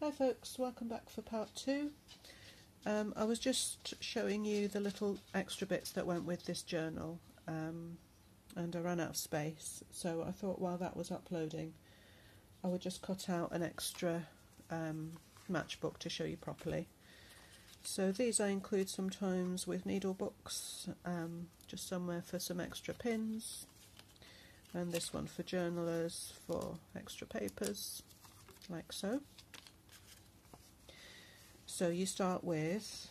Hi folks, welcome back for part 2. I was just showing you the little extra bits that went with this journal, and I ran out of space, so I thought while that was uploading I would just cut out an extra matchbook to show you properly. So these I include sometimes with needle books, just somewhere for some extra pins, and this one for journalers for extra papers, like so. So you start with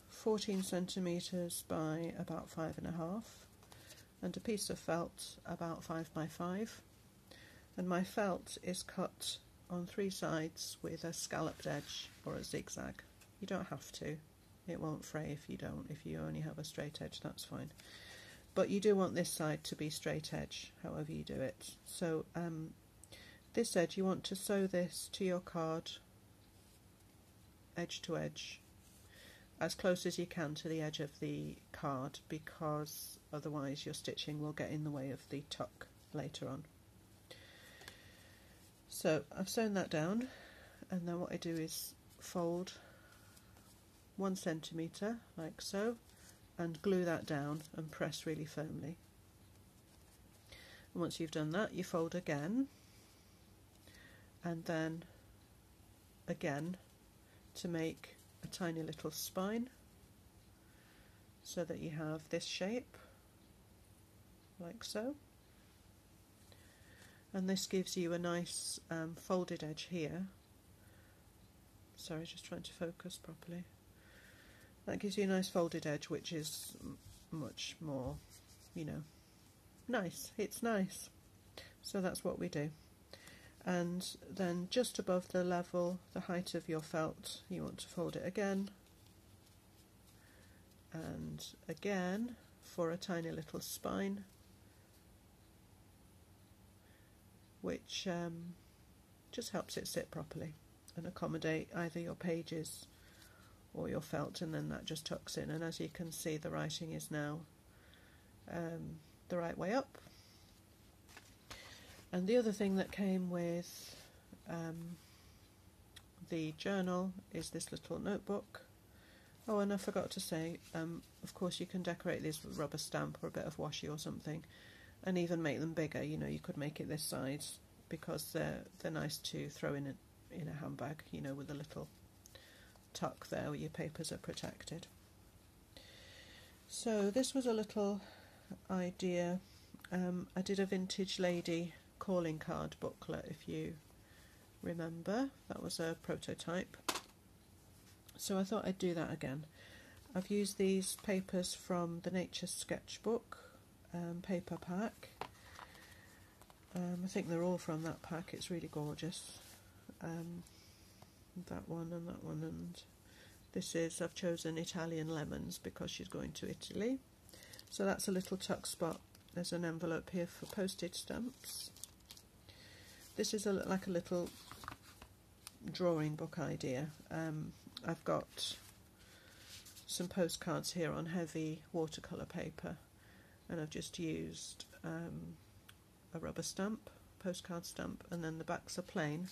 14 centimetres by about 5.5 and a piece of felt about 5 by 5, and my felt is cut on 3 sides with a scalloped edge or a zigzag. You don't have to, it won't fray if you don't. If you only have a straight edge, that's fine, but you do want this side to be straight edge however you do it. So this edge, you want to sew this to your card edge to edge, as close as you can to the edge of the card, because otherwise your stitching will get in the way of the tuck later on. So I've sewn that down, and then what I do is fold 1 centimetre like so and glue that down and press really firmly. And once you've done that, you fold again and then again to make a tiny little spine, so that you have this shape like so, and this gives you a nice folded edge here. Sorry, just trying to focus properly. That gives you a nice folded edge, which is much more, you know, nice. It's nice. So that's what we do. And then just above the level, the height of your felt, you want to fold it again and again for a tiny little spine, which just helps it sit properly and accommodate either your pages or your felt, and then that just tucks in. And as you can see, the writing is now the right way up. And the other thing that came with the journal is this little notebook. Oh, and I forgot to say, of course you can decorate these with rubber stamp or a bit of washi or something, and even make them bigger. You know, you could make it this size, because they're nice to throw in a handbag, you know, with a little tuck there where your papers are protected. So this was a little idea. I did a Vintage Lady calling card booklet, if you remember. That was a prototype, so I thought I'd do that again. I've used these papers from the Nature Sketchbook paper pack. I think they're all from that pack. It's really gorgeous. That one and that one, and this is, I've chosen Italian Lemons because she's going to Italy. So that's a little tuck spot. There's an envelope here for postage stamps. This is like a little drawing book idea. I've got some postcards here on heavy watercolour paper, and I've just used a rubber stamp, postcard stamp, and then the backs are plain.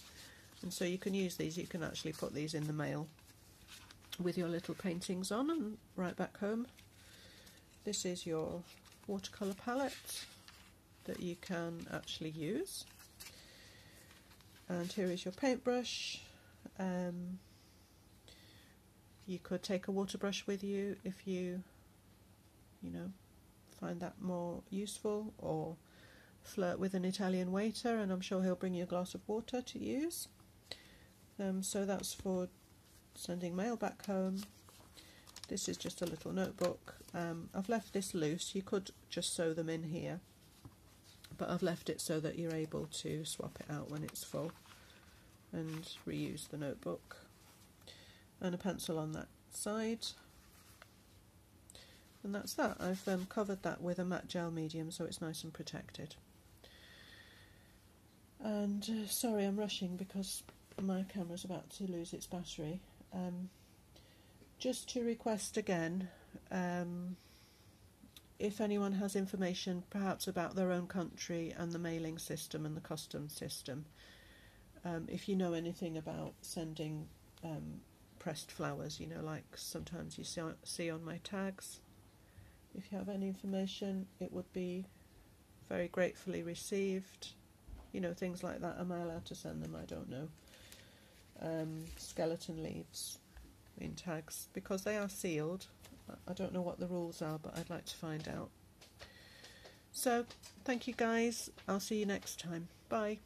And so you can use these, you can actually put these in the mail with your little paintings on and write back home. This is your watercolour palette that you can actually use. And here is your paintbrush. You could take a water brush with you if you know, find that more useful, or flirt with an Italian waiter and I'm sure he'll bring you a glass of water to use. So that's for sending mail back home. This is just a little notebook. I've left this loose. You could just sew them in here, but I've left it so that you're able to swap it out when it's full and reuse the notebook. And a pencil on that side. And that's that. I've covered that with a matte gel medium so it's nice and protected. And sorry, I'm rushing because my camera's about to lose its battery. Just to request again, if anyone has information perhaps about their own country and the mailing system and the customs system, if you know anything about sending pressed flowers, you know, like sometimes you see on my tags, if you have any information, it would be very gratefully received. You know, things like that. Am I allowed to send them? I don't know. Skeleton leaves in tags, because they are sealed. I don't know what the rules are, but I'd like to find out. So, thank you guys. I'll see you next time. Bye.